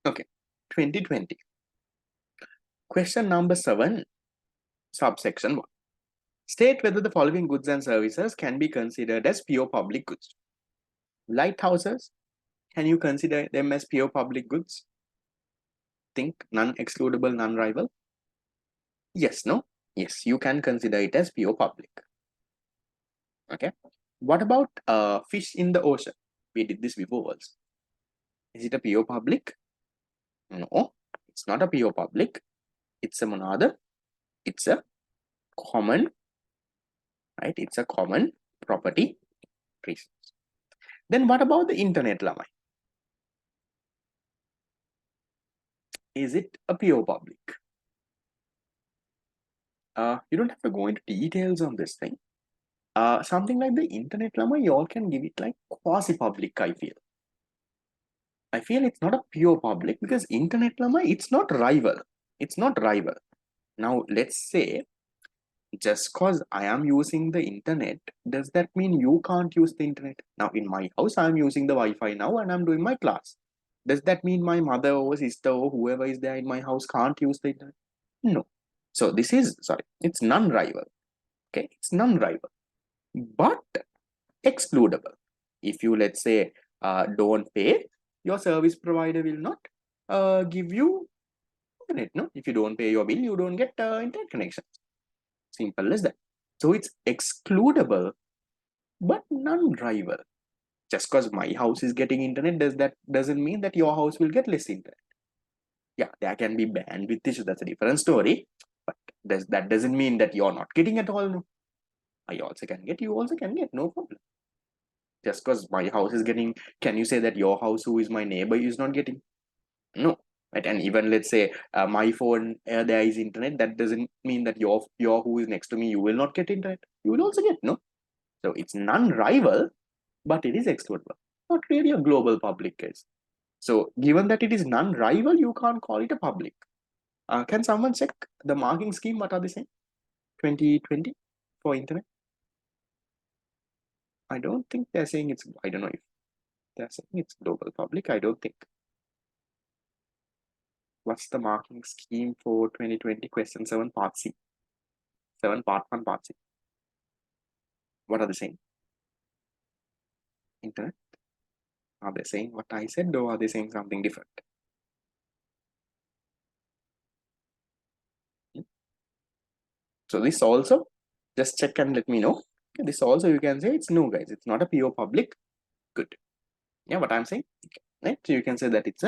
Okay, 2020. Question number 7, subsection 1. State whether the following goods and services can be considered as pure public goods. Lighthouses, can you consider them as pure public goods? Think non-excludable, non-rival. Yes, no? Yes, you can consider it as pure public. Okay. What about fish in the ocean? We did this before also. Is it a pure public? No, it's not a pure public. It's a monada. It's a common, right? It's a common property. Then what about the internet, Lamai? Is it a pure public? You don't have to go into details on this thing. Something like the internet, Lamai, you all can give it like quasi-public, I feel. I feel it's not a pure public because internet, Lamai, it's not rival. It's not rival. Now, let's say just cause I am using the internet, does that mean you can't use the internet? Now, in my house, I'm using the Wi-Fi now and I'm doing my class. Does that mean my mother or sister or whoever is there in my house can't use the internet? No. So this is, sorry, it's non-rival. Okay, it's non-rival, but excludable. If you, let's say, don't pay, your service provider will not give you internet. No, if you don't pay your bill, you don't get internet connection. Simple as that. So it's excludable, but non-rival. Just because my house is getting internet, doesn't mean that your house will get less internet. Yeah, there can be bandwidth issue. That's a different story. But that doesn't mean that you're not getting at all. No, I also can get. You also can get. No problem. Just because my house is getting, can you say that your house, who is my neighbor, is not getting? No. Right? And even let's say my phone, there is internet. That doesn't mean that your who is next to me, you will not get internet. You will also get. No. So it's non-rival, but it is excludable. Not really a global public case. So given that it is non-rival, you can't call it a public. Can someone check the marking scheme? What are they saying? 2020 for internet? I don't think they're saying it's, I don't know if they're saying it's global public. I don't think. What's the marking scheme for 2020 question 7 part C? 7 part 1 part C. What are they saying? Internet? Are they saying what I said or are they saying something different? So this also, just check and let me know. This also you can say it's no, guys. It's not a pure public good. Yeah, what I'm saying, right? So you can say that it's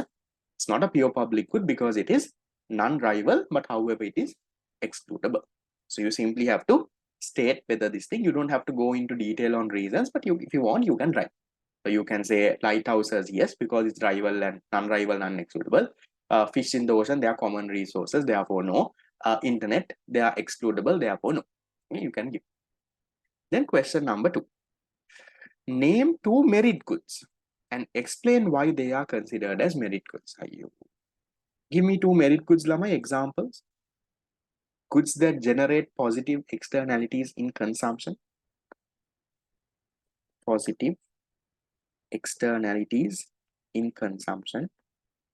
not a pure public good because it is non-rival, but however it is excludable. So you simply have to state whether this thing, you don't have to go into detail on reasons, but if you want, you can write. So you can say lighthouses, yes, because it's rival and non-rival, non-excludable. Fish in the ocean, they are common resources, therefore no. Internet, they are excludable, therefore no. Okay, you can give. Then question number 2. Name 2 merit goods and explain why they are considered as merit goods. Give me 2 merit goods, Lama, examples. Goods that generate positive externalities in consumption. Positive externalities in consumption.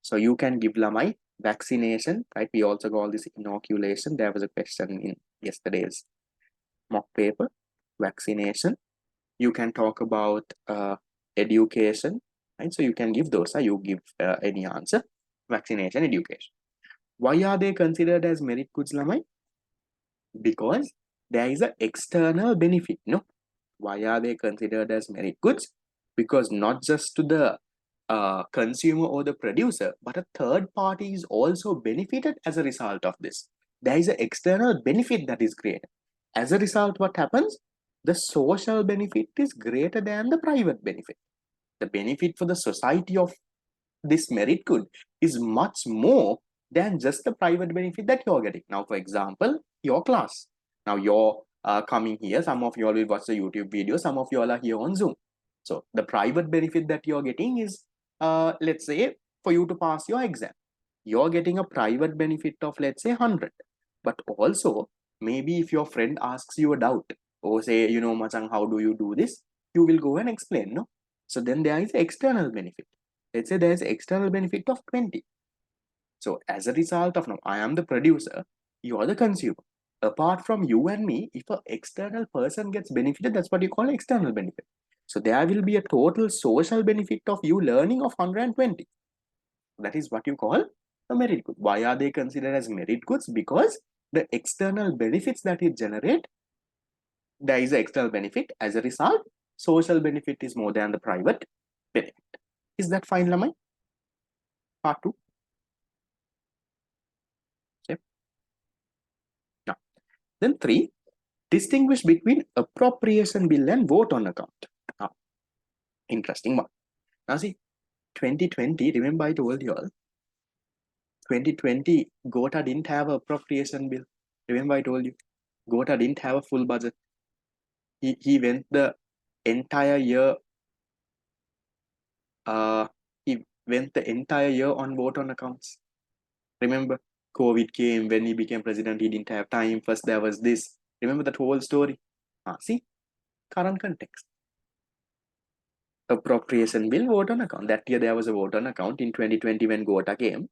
So you can give Lamai vaccination, right? We also call this inoculation. There was a question in yesterday's mock paper. Vaccination. You can talk about education, right? So you can give those. You give any answer. Vaccination, education. Why are they considered as merit goods, Lamai? Because there is an external benefit. No, why are they considered as merit goods? Because not just to the consumer or the producer, but a third party is also benefited as a result of this. There is an external benefit that is created. As a result, what happens? The social benefit is greater than the private benefit. The benefit for the society of this merit good is much more than just the private benefit that you're getting. Now, for example, your class. Now, you're coming here. Some of you all will watch the YouTube video. Some of you all are here on Zoom. So, the private benefit that you're getting is, let's say, for you to pass your exam. You're getting a private benefit of, let's say, 100. But also, maybe if your friend asks you a doubt, or say, Machang, how do you do this? You will go and explain, no? So, then there is external benefit. Let's say there's external benefit of 20. So as a result of, now I am the producer, you are the consumer. Apart from you and me, if an external person gets benefited, that's what you call external benefit. So there will be a total social benefit of you learning of 120. That is what you call a merit good. Why are they considered as merit goods? Because the external benefits that it generate, there is an external benefit. As a result, social benefit is more than the private benefit. Is that fine, Lamai? Part 2. Yep. Now, then 3, distinguish between appropriation bill and vote on account. Now, interesting one. Now see, 2020, remember I told you all, 2020, Gota didn't have appropriation bill. Remember I told you, Gota didn't have a full budget. He went the entire year, he went the entire year on vote on accounts. Remember, COVID came, when he became president, he didn't have time. First there was this. Remember that whole story? See, current context. Appropriation bill, vote on account. That year there was a vote on account in 2020 when Gota came.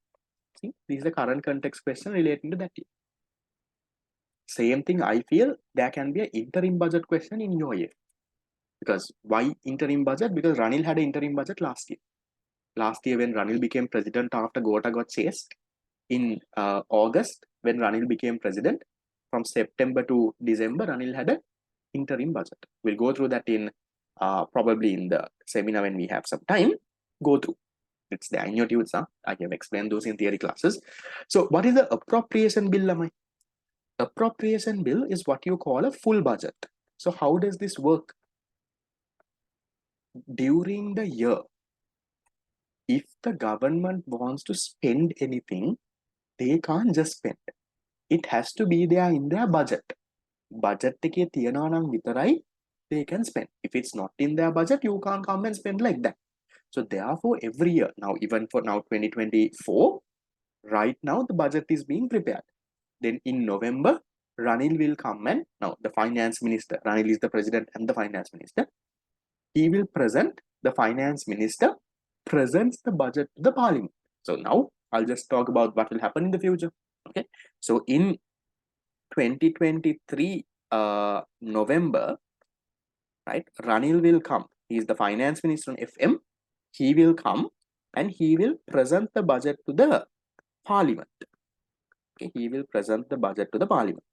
See, this is the current context question relating to that year. Same thing, I feel there can be an interim budget question in your year. Because why interim budget? Because Ranil had an interim budget last year. Last year when Ranil became president after Gota got chased, in August when Ranil became president, from September to December, Ranil had an interim budget. We'll go through that in probably in the seminar when we have some time. Go through. It's the in your tunes, huh? I have explained those in theory classes. So what is the appropriation bill, Lamai? Appropriation bill is what you call a full budget. So how does this work? During the year, if the government wants to spend anything, they can't just spend. It has to be there in their budget. Budget එකේ තියනවා නම් විතරයි they can spend. If it's not in their budget, you can't come and spend like that. So therefore, every year, now even for now 2024, right now the budget is being prepared. Then in November, Ranil will come and, now the finance minister, Ranil is the president and the finance minister, he will present, the finance minister presents the budget to the parliament. So now I'll just talk about what will happen in the future. Okay, so in 2023 November, right, Ranil will come. He is the finance minister on FM. He will come and he will present the budget to the parliament. Okay, he will present the budget to the parliament.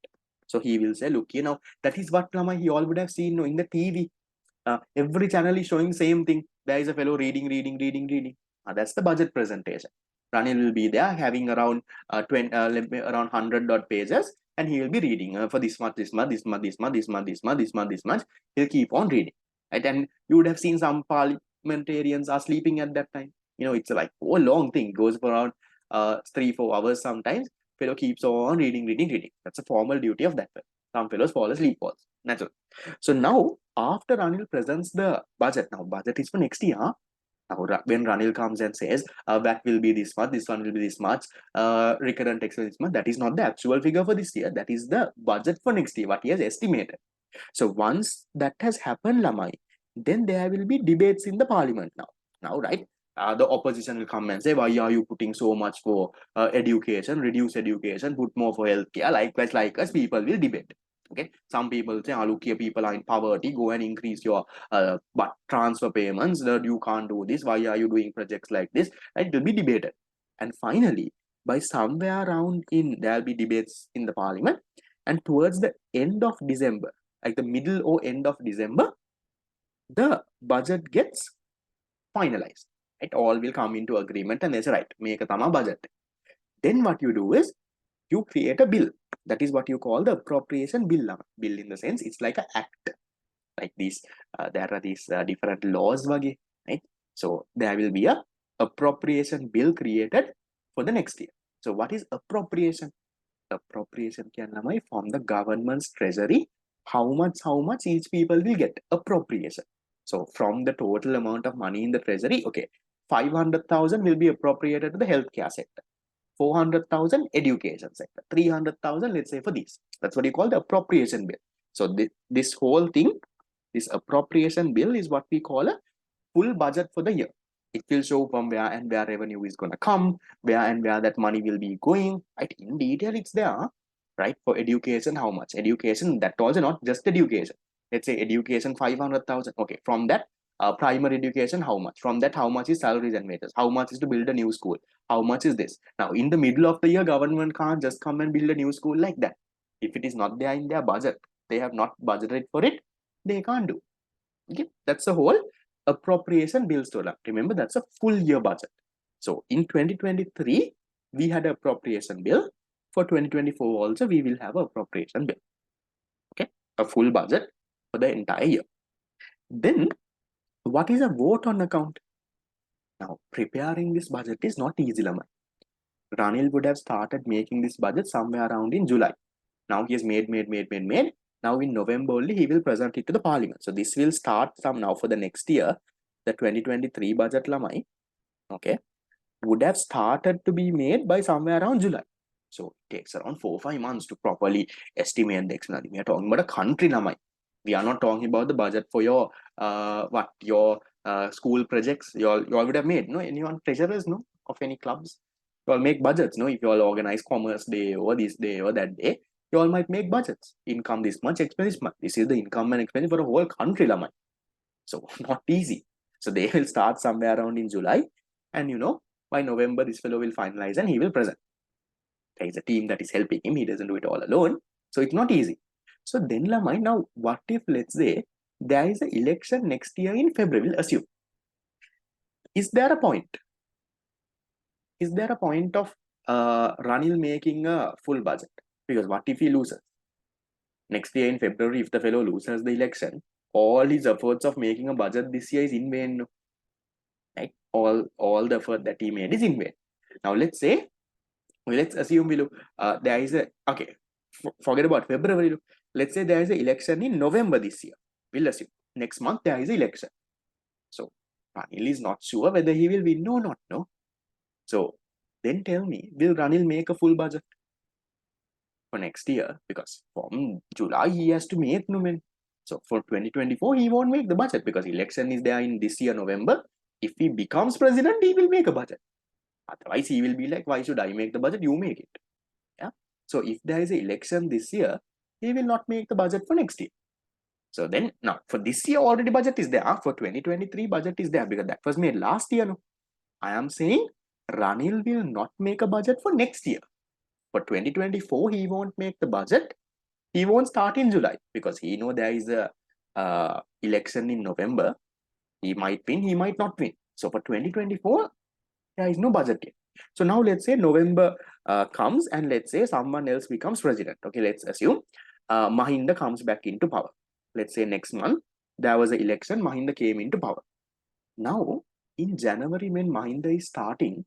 So he will say, look, you know, that is what Lama he all would have seen, in the TV. Every channel is showing same thing. There is a fellow reading. That's the budget presentation. Ranil will be there having around 20, around 100 odd pages, and he will be reading for this month. He'll keep on reading, right? And you would have seen some parliamentarians are sleeping at that time. You know, it's like a long thing. It goes for around 3-4 hours sometimes. Fellow keeps on reading. That's a formal duty of that fellow. Some fellows fall asleep also. Natural. So now, after Ranil presents the budget, now budget is for next year. Now, when Ranil comes and says that will be this much, this one will be this much, recurrent expense this much, that is not the actual figure for this year. That is the budget for next year, what he has estimated. So once that has happened, Lamai, then there will be debates in the parliament now, right? The opposition will come and say, why are you putting so much for education, reduce education, put more for healthcare? Likewise, people will debate. Okay, some people say, look here, people are in poverty, go and increase your but transfer payments, that you can't do this, why are you doing projects like this? And it will be debated. And finally, by somewhere around there will be debates in the parliament, and towards the end of December, like the middle or end of December, the budget gets finalized. It all will come into agreement and they say, right, make a tama budget. Then what you do is you create a bill. That is what you call the appropriation bill. Bill in the sense it's like an act. Like this, there are these different laws, right? So there will be a appropriation bill created for the next year. So what is appropriation? Appropriation can from the government's treasury. How much each people will get appropriation. So from the total amount of money in the treasury, okay, 500,000 will be appropriated to the healthcare sector. 400,000 education sector, 300,000 let's say for this. That's what you call the appropriation bill. So this whole thing, this appropriation bill is what we call a full budget for the year. It will show from where and where revenue is going to come, where and where that money will be going, right? In detail, it's there, right? For education, how much? Education, that also not just education. Let's say education 500,000. Okay, from that, primary education, how much? From that, how much is salaries and wages? How much is to build a new school? How much is this? Now, in the middle of the year, government can't just come and build a new school like that. If it is not there in their budget, they have not budgeted for it, they can't do. Okay, that's the whole appropriation bill story. Remember, that's a full year budget. So in 2023, we had an appropriation bill. For 2024 also, we will have an appropriation bill. Okay, a full budget for the entire year. Then, what is a vote on account? Now, preparing this budget is not easy, Lama. Ranil would have started making this budget somewhere around in July. Now he has made. Now in November only he will present it to the parliament. So this will start some now for the next year. The 2023 budget lamai, okay, would have started to be made by somewhere around July. So it takes around 4-5 months to properly estimate the expenditure. We are talking about a country lamai. We are not talking about the budget for your school projects. You all would have made, no? Anyone treasurers, no? Of any clubs? You all make budgets, no? If you all organize commerce day or this day or that day, you all might make budgets. Income this much, expense this much. This is the income and expense for a whole country lamai. So not easy. So they will start somewhere around in July, and by November this fellow will finalize and he will present. There is a team that is helping him. He doesn't do it all alone. So it's not easy. So then Lamai, now what if, let's say, there is an election next year in February, we'll assume. Is there a point? Is there a point of Ranil making a full budget? Because what if he loses? Next year in February, if the fellow loses the election, all his efforts of making a budget this year is in vain. Right? All the effort that he made is in vain. Now let's say, let's assume there is a, okay, forget about February. Let's say there is an election in November this year. We'll assume next month there is an election. So Ranil is not sure whether he will win or not. No. So then tell me, will Ranil make a full budget for next year? Because from July he has to make no. So for 2024 he won't make the budget because election is there in this year November. If he becomes president, he will make a budget. Otherwise, he will be like, why should I make the budget? You make it. Yeah. So if there is an election this year, he will not make the budget for next year. So then now for this year already budget is there. For 2023 budget is there because that was made last year. No, I am saying Ranil will not make a budget for next year. For 2024, he won't make the budget. He won't start in July because he know there is a election in November. He might win, he might not win. So for 2024, there is no budget yet. So now let's say November comes and let's say someone else becomes president. Okay, let's assume Mahinda comes back into power. Let's say next month there was an election, Mahinda came into power. Now in January when Mahinda is starting,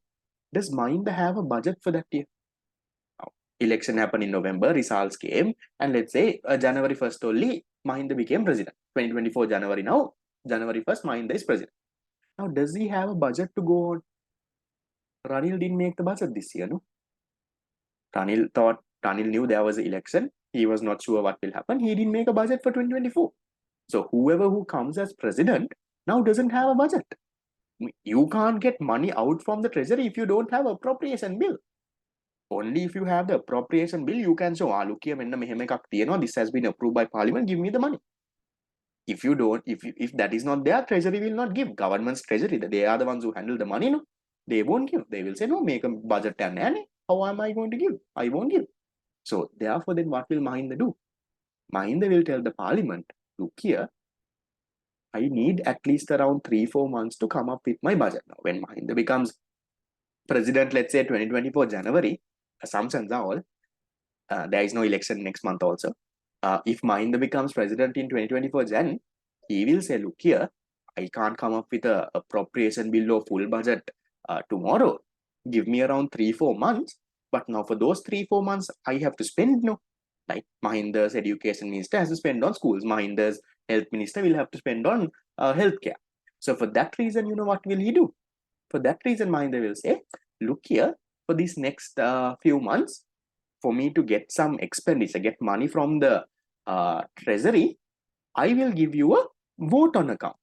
does Mahinda have a budget for that year? Now, election happened in November, results came, and let's say January 1st only Mahinda became president. 2024 January now, January 1st Mahinda is president. Now does he have a budget to go on? Ranil didn't make the budget this year, no? Ranil knew there was an election. He was not sure what will happen. He didn't make a budget for 2024. So whoever who comes as president now doesn't have a budget. You can't get money out from the treasury if you don't have appropriation bill. Only if you have the appropriation bill, you can show, look here, this has been approved by parliament, give me the money. If you don't, if that is not there, treasury will not give. Government's treasury, they are the ones who handle the money, no? They won't give. They will say, no, make a budget and how am I going to give? I won't give. So therefore, then what will Mahinda do? Mahinda will tell the parliament, look here, I need at least around 3-4 months to come up with my budget. Now, when Mahinda becomes president, let's say 2024 January, assumptions are all, there is no election next month also. If Mahinda becomes president in 2024 Jan, he will say, look here, I can't come up with a appropriation bill or full budget tomorrow. Give me around 3-4 months. But now for those 3-4 months, I have to spend, no? Like Mahinda's education minister has to spend on schools. Mahinda's health minister will have to spend on healthcare. So for that reason, what will he do? For that reason, Mahinda will say, look here, for these next few months, for me to get some expenditure, get money from the treasury, I will give you a vote on account.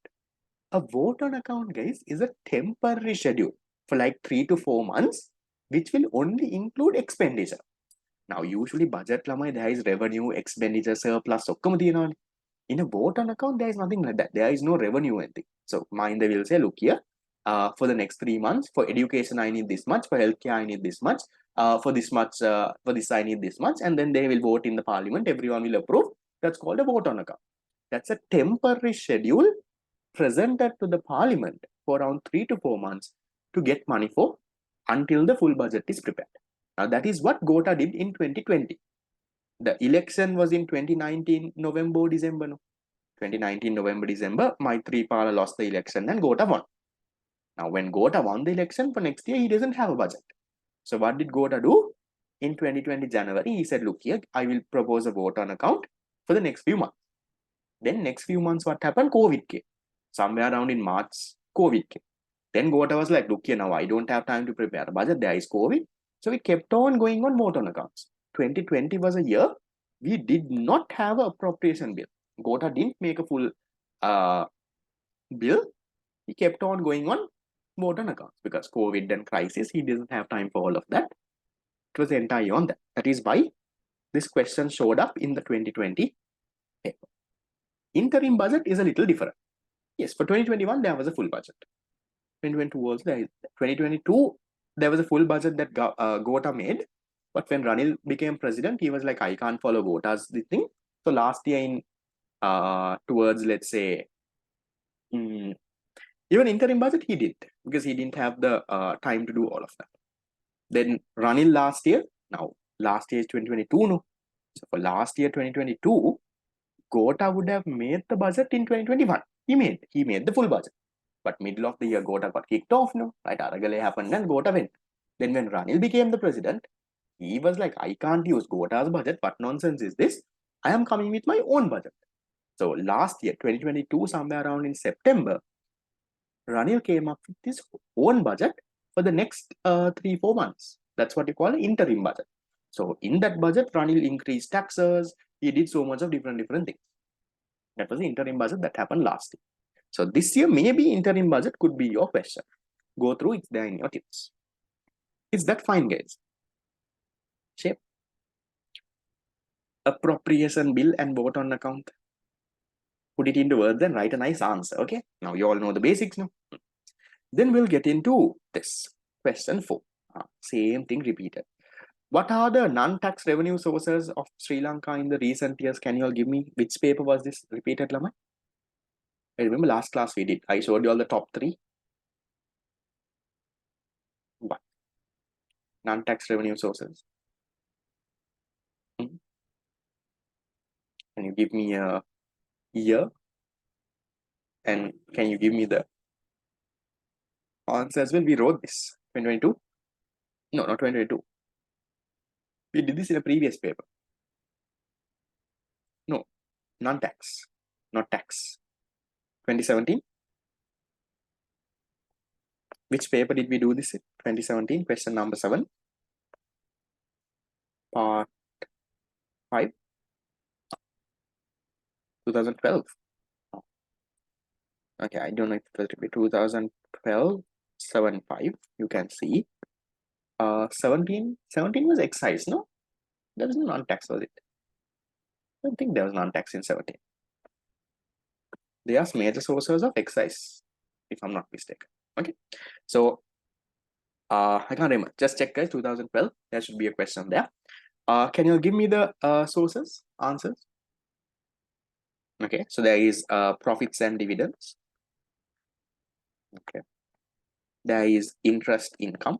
A vote on account, guys, is a temporary schedule for like 3 to 4 months, which will only include expenditure. Now, usually budget lamai there is revenue, expenditure, surplus, ඔක්කොම තියෙනවානේ. In a vote on account, there is nothing like that. There is no revenue anything. So Mahinda will say, look here, for the next 3 months, for education I need this much, for healthcare I need this much, for this much, for this I need this much, and then they will vote in the parliament. Everyone will approve. That's called a vote on account. That's a temporary schedule presented to the parliament for around 3 to 4 months to get money for until the full budget is prepared. Now that is what Gota did in 2020. The election was in 2019 November, December. No? 2019 November, December, Maithripala lost the election and Gota won. Now, when Gota won the election for next year, he doesn't have a budget. So what did Gota do? In 2020 January, he said, look here, I will propose a vote on account for the next few months. Then next few months, what happened? COVID came. Somewhere around in March, COVID came. Then Gota was like, look here, now I don't have time to prepare a budget. There is COVID. So we kept on going on vote on accounts. 2020 was a year we did not have an appropriation bill. Gota didn't make a full bill. He kept on going on vote on accounts because COVID and crisis, he doesn't have time for all of that. It was entirely on that. That is why this question showed up in the 2020 paper. Interim budget is a little different. Yes, for 2021, there was a full budget. 2022 was there. 2022, there was a full budget that Gota made. But when Ranil became president, he was like, I can't follow Gota's the thing. So last year in towards, let's say, even interim budget, he did because he didn't have the time to do all of that. Then Ranil last year, now last year is 2022, no? So for last year, 2022, Gota would have made the budget in 2021. He made the full budget. But middle of the year, Gota got kicked off, no? Right? Aragale happened and Gota went. Then when Ranil became the president, he was like, I can't use Gota's budget. What nonsense is this? I am coming with my own budget. So last year, 2022, somewhere around in September, Ranil came up with his own budget for the next 3-4 months. That's what you call an interim budget. So in that budget, Ranil increased taxes. He did so much of different things. That was the interim budget that happened last year. So this year, maybe interim budget could be your question. Go through it there in your tips. Is that fine, guys? Shape. Appropriation bill and vote on account. Put it into words and write a nice answer. Okay. Now you all know the basics now. Then we'll get into this. Question 4. Same thing repeated. What are the non-tax revenue sources of Sri Lanka in the recent years? Can you all give me which paper was this repeated, Lamai? I remember last class we did. I showed you all the top 3. What? Non-tax revenue sources. Can you give me a year? And can you give me the answer as well? We wrote this. 2022? No, not 2022. We did this in a previous paper. No, non-tax, not tax. 2017? Which paper did we do this in? 2017, question number 7. Part 5. 2012. Okay, I don't know if it was to be 2012, 7-5. You can see. 17 was excise, no? There was no non-tax, was it? I don't think there was non-tax in 17. They are major sources of excise, if I'm not mistaken. Okay, so I can't remember. Just check, guys. 2012. There should be a question there. Can you give me the sources, answers? Okay, so there is profits and dividends. Okay, there is interest income.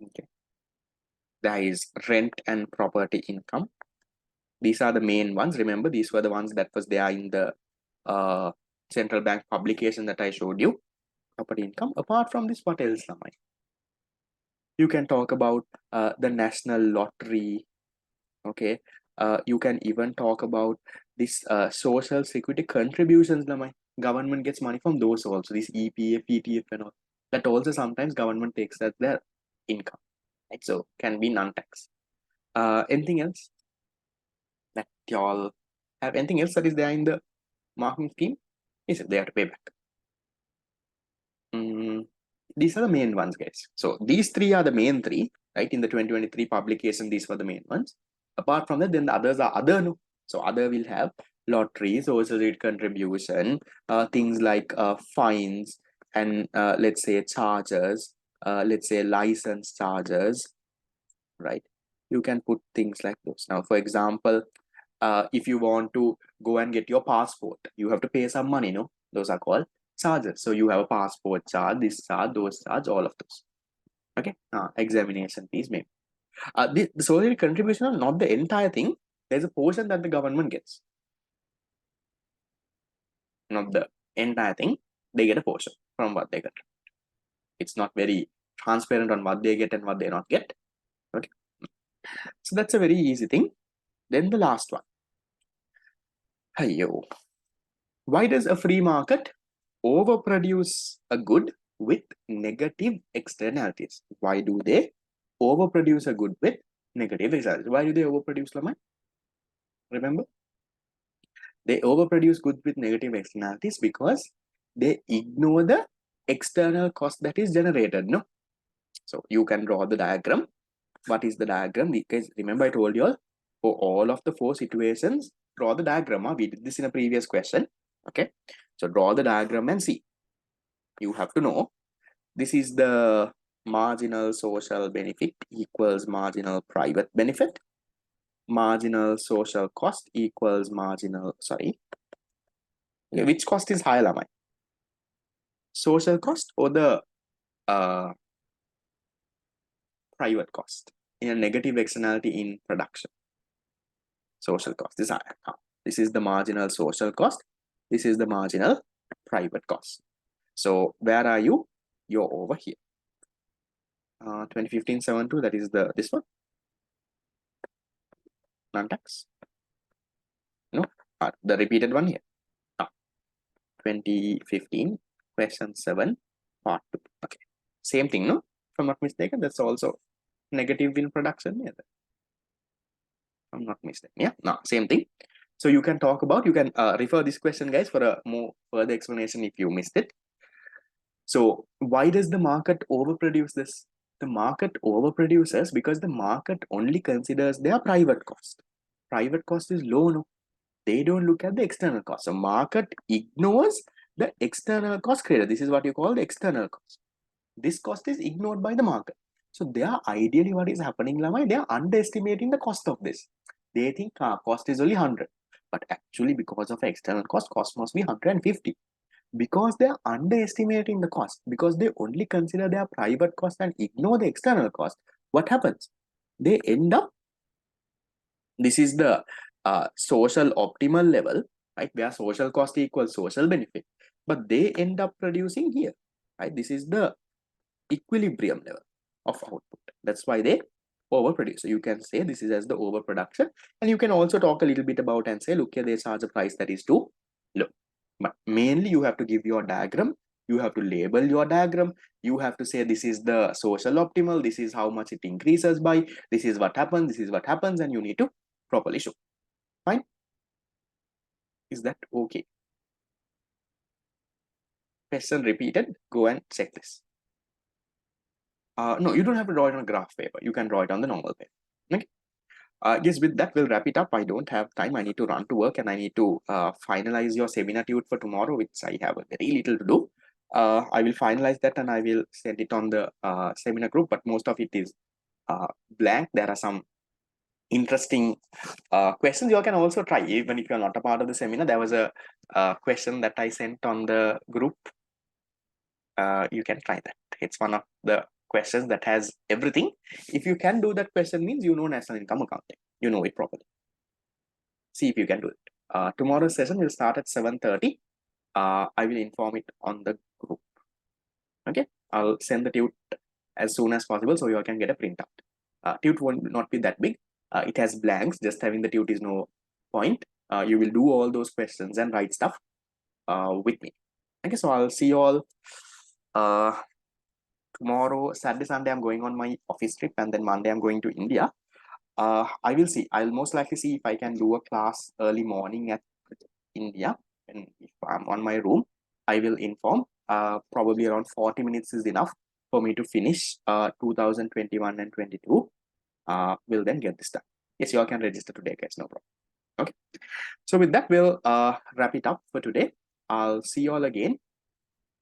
Okay, there is rent and property income. These are the main ones. Remember, these were the ones that was there in the central bank publication that I showed you. Property income. Apart from this, what else, Lamai? You can talk about the national lottery. Okay, you can even talk about this social security contributions, Lamai. Government gets money from those also. This EPF, ETF and all. That also sometimes government takes as their income. Right? So can be non-tax. Anything else that y'all have? Anything else that is there in the marking scheme? Yes, they have to pay back. These are the main ones, guys. So these three are the main three, right? In the 2023 publication, these were the main ones. Apart from that, then the others are other. No? So other will have lottery, social aid contribution, things like fines, and let's say charges, let's say license charges, right? You can put things like those. Now, for example, if you want to go and get your passport, you have to pay some money, no? Those are called charges. So you have a passport charge, this charge, those charge, all of those. Okay, examination fees maybe. The social contribution are not the entire thing. There's a portion that the government gets, not the entire thing. They get a portion from what they get. It's not very transparent on what they get and what they not get. Okay, so that's a very easy thing. Then the last one. Hey, why does a free market overproduce a good with negative externalities? Why do they overproduce a good with negative externalities? Why do they overproduce, Lamai? Remember? They overproduce good with negative externalities because they ignore the external cost that is generated. No? So you can draw the diagram. What is the diagram? Because remember I told you all, for all of the four situations, draw the diagram. We did this in a previous question. Okay. So draw the diagram and see. You have to know this is the marginal social benefit equals marginal private benefit. Marginal social cost equals marginal, sorry. Which cost is higher, Lamai? Social cost or the private cost in a negative externality in production? Social cost is higher. This is the marginal social cost. This is the marginal private cost. So where are you? You're over here. 2015-72, that is this one. Non-tax. No, the repeated one here. 2015, question 7, part 2. Okay, same thing, no? If I'm not mistaken, that's also negative in production. Yeah, I'm not mistaken. Yeah, no, same thing. So you can talk about, you can refer this question, guys, for a more further explanation if you missed it. So why does the market overproduce this? The market overproduces because the market only considers their private cost. Private cost is low, no? They don't look at the external cost. So market ignores the external cost created. This is what you call the external cost. This cost is ignored by the market. So they are ideally what is happening, Lamai, they are underestimating the cost of this. They think cost is only 100. But actually because of external cost must be 150. Because they are underestimating the cost, because they only consider their private cost and ignore the external cost, what happens? They end up, this is the social optimal level, right, where social cost equals social benefit, but they end up producing here, right? This is the equilibrium level of output. That's why they overproduce. So you can say this is as the overproduction, and you can also talk a little bit about and say, look here, they charge a price that is too low. But mainly you have to give your diagram, you have to label your diagram, you have to say this is the social optimal, this is how much it increases by, this is what happens, this is what happens, and you need to properly show. Fine? Is that okay? Question repeated. Go and check this. No, you don't have to draw it on a graph paper. You can draw it on the normal paper. Okay. Yes, with that, we'll wrap it up. I don't have time. I need to run to work and I need to finalize your seminar tude for tomorrow, which I have very little to do. I will finalize that and I will send it on the seminar group, but most of it is blank. There are some interesting questions you can also try, even if you're not a part of the seminar. There was a question that I sent on the group. You can try that. It's one of the questions that has everything. If you can do that question, means you know national income accounting. You know it properly. See if you can do it. Tomorrow's session will start at 7:30. I will inform it on the group. Okay, I'll send the tute as soon as possible so you all can get a printout. Tute will not be that big. It has blanks. Just having the tute is no point. You will do all those questions and write stuff with me. Okay, so I'll see you all tomorrow. Saturday, Sunday, I'm going on my office trip, and then Monday I'm going to India. I will see. I'll most likely see if I can do a class early morning at India. And if I'm on my room, I will inform. Probably around 40 minutes is enough for me to finish 2021 and 22. We'll then get this done. Yes, you all can register today, guys. No problem. Okay. So with that, we'll wrap it up for today. I'll see you all again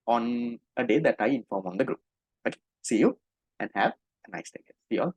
on a day that I inform on the group. Okay. See you and have a nice day. See you all.